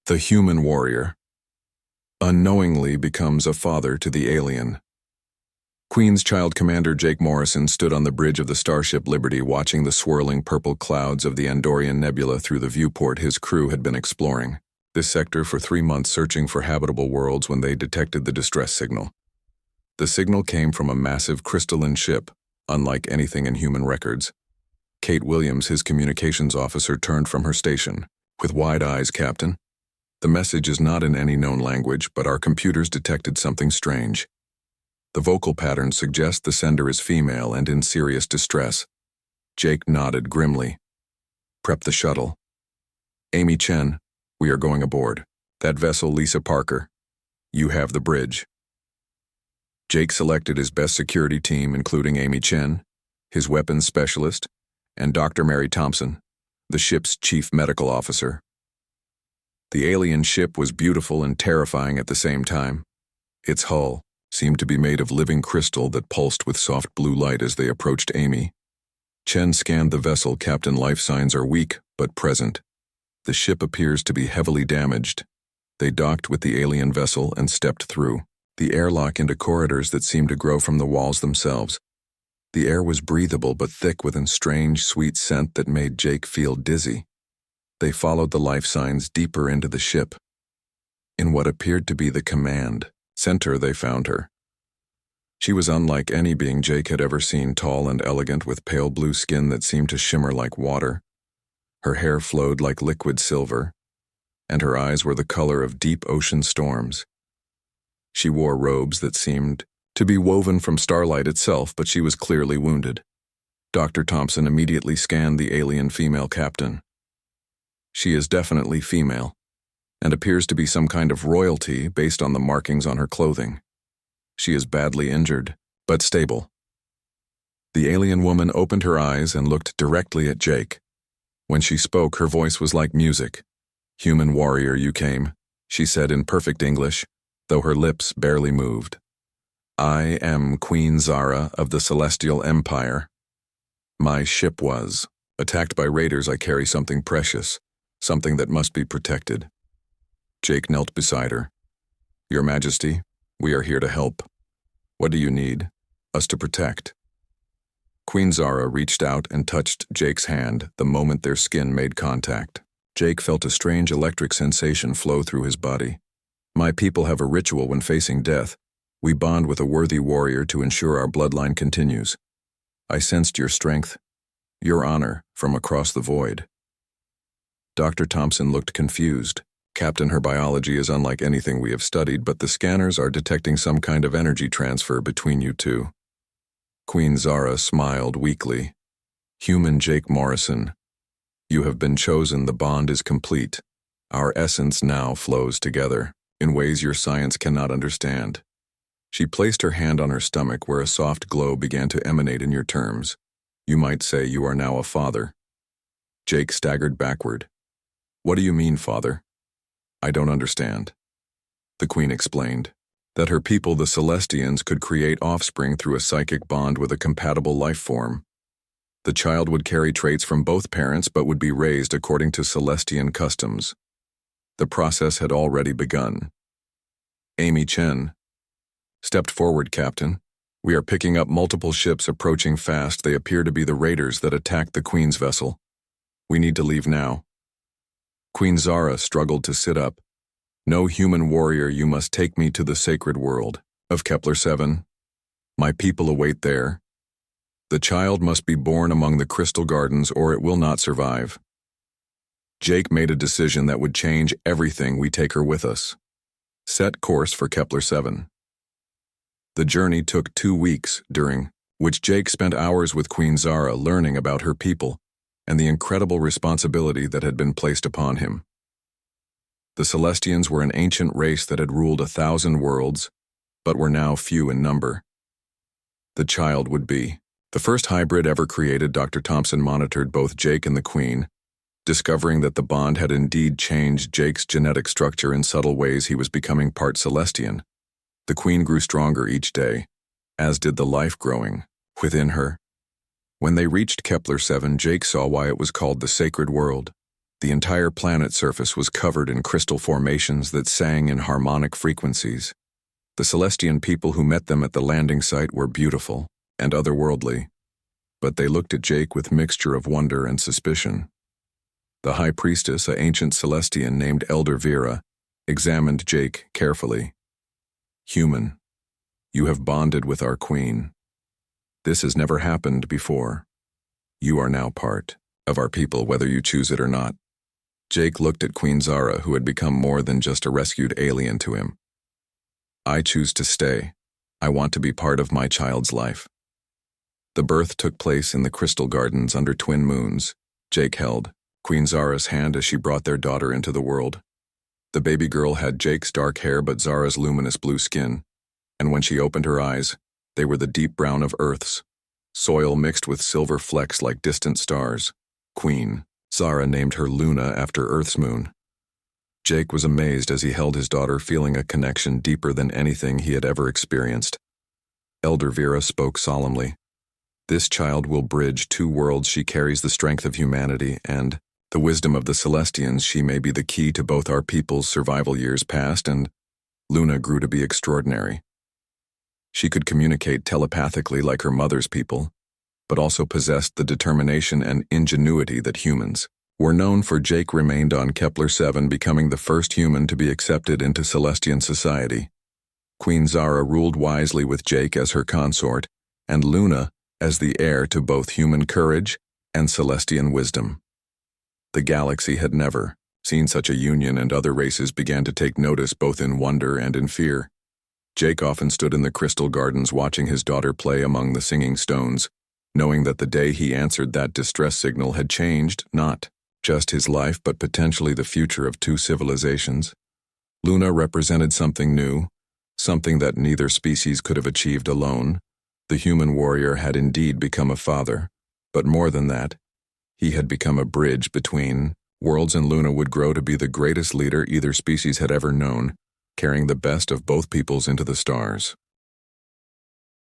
The human warrior unknowingly becomes a father to the alien. Queen's Child Commander Jake Morrison stood on the bridge of the Starship Liberty watching the swirling purple clouds of the Andorian Nebula through the viewport his crew had been exploring this sector for 3 months, searching for habitable worlds, when they detected the distress signal. The signal came from a massive crystalline ship, unlike anything in human records. Kate Williams, his communications officer, turned from her station. With wide eyes, Captain. The message is not in any known language, but our computers detected something strange. The vocal patterns suggest the sender is female and in serious distress. Jake nodded grimly. Prep the shuttle. Amy Chen, we are going aboard. That vessel, Lisa Parker. You have the bridge. Jake selected his best security team, including Amy Chen, his weapons specialist, and Dr. Mary Thompson, the ship's chief medical officer. The alien ship was beautiful and terrifying at the same time. Its hull seemed to be made of living crystal that pulsed with soft blue light as they approached Amy. Chen scanned the vessel. Captain, life signs are weak, but present. The ship appears to be heavily damaged. They docked with the alien vessel and stepped through the airlock into corridors that seemed to grow from the walls themselves. The air was breathable but thick with a strange, sweet scent that made Jake feel dizzy. They followed the life signs deeper into the ship. In what appeared to be the command center, they found her. She was unlike any being Jake had ever seen, tall and elegant with pale blue skin that seemed to shimmer like water. Her hair flowed like liquid silver, and her eyes were the color of deep ocean storms. She wore robes that seemed to be woven from starlight itself, but she was clearly wounded. Dr. Thompson immediately scanned the alien female captain. She is definitely female, and appears to be some kind of royalty based on the markings on her clothing. She is badly injured, but stable. The alien woman opened her eyes and looked directly at Jake. When she spoke, her voice was like music. "Human warrior, you came," she said in perfect English, though her lips barely moved. "I am Queen Zara of the Celestial Empire. My ship was attacked by raiders. I carry something precious, something that must be protected." Jake knelt beside her. "Your Majesty, we are here to help. What do you need us to protect?" Queen Zara reached out and touched Jake's hand the moment their skin made contact. Jake felt a strange electric sensation flow through his body. "My people have a ritual when facing death. We bond with a worthy warrior to ensure our bloodline continues. I sensed your strength, your honor, from across the void." Dr. Thompson looked confused. "Captain, her biology is unlike anything we have studied, but the scanners are detecting some kind of energy transfer between you two." Queen Zara smiled weakly. "Human Jake Morrison, you have been chosen. The bond is complete. Our essence now flows together in ways your science cannot understand." She placed her hand on her stomach, where a soft glow began to emanate in your terms. "You might say you are now a father." Jake staggered backward. "What do you mean, father?" "I don't understand." The Queen explained that her people, the Celestians, could create offspring through a psychic bond with a compatible life form. The child would carry traits from both parents but would be raised according to Celestian customs. The process had already begun. Amy Chen stepped forward. "Captain, we are picking up multiple ships approaching fast. They appear to be the raiders that attacked the Queen's vessel. We need to leave now." Queen Zara struggled to sit up. "No, human warrior, you must take me to the sacred world of Kepler 7. My people await there. The child must be born among the crystal gardens or it will not survive." Jake made a decision that would change everything. "We take her with us." Set course for Kepler 7. The journey took 2 weeks, during which Jake spent hours with Queen Zara learning about her people and the incredible responsibility that had been placed upon him. The Celestians were an ancient race that had ruled 1,000 worlds, but were now few in number. The child would be the first hybrid ever created. Dr. Thompson monitored both Jake and the Queen, discovering that the bond had indeed changed Jake's genetic structure in subtle ways. He was becoming part Celestian. The Queen grew stronger each day, as did the life growing within her. When they reached Kepler 7, Jake saw why it was called the Sacred World. The entire planet's surface was covered in crystal formations that sang in harmonic frequencies. The Celestian people who met them at the landing site were beautiful and otherworldly, but they looked at Jake with mixture of wonder and suspicion. The High Priestess, an ancient Celestian named Elder Vera, examined Jake carefully. "Human, you have bonded with our queen. This has never happened before. You are now part of our people, whether you choose it or not." Jake looked at Queen Zara, who had become more than just a rescued alien to him. "I choose to stay. I want to be part of my child's life." The birth took place in the crystal gardens under twin moons. Jake held Queen Zara's hand as she brought their daughter into the world. The baby girl had Jake's dark hair but Zara's luminous blue skin, and when she opened her eyes, they were the deep brown of Earth's, soil mixed with silver flecks like distant stars. Queen Zara named her Luna after Earth's moon. Jake was amazed as he held his daughter, feeling a connection deeper than anything he had ever experienced. Elder Vera spoke solemnly. "This child will bridge two worlds. She carries the strength of humanity and the wisdom of the Celestians. She may be the key to both our people's survival years past." And Luna grew to be extraordinary. She could communicate telepathically like her mother's people, but also possessed the determination and ingenuity that humans were known for. Jake remained on Kepler 7, becoming the first human to be accepted into Celestian society. Queen Zara ruled wisely with Jake as her consort, and Luna as the heir to both human courage and Celestian wisdom. The galaxy had never seen such a union, and other races began to take notice, both in wonder and in fear. Jake often stood in the crystal gardens watching his daughter play among the singing stones, knowing that the day he answered that distress signal had changed not just his life but potentially the future of two civilizations. Luna represented something new, something that neither species could have achieved alone. The human warrior had indeed become a father, but more than that, he had become a bridge between worlds, and Luna would grow to be the greatest leader either species had ever known, carrying the best of both peoples into the stars.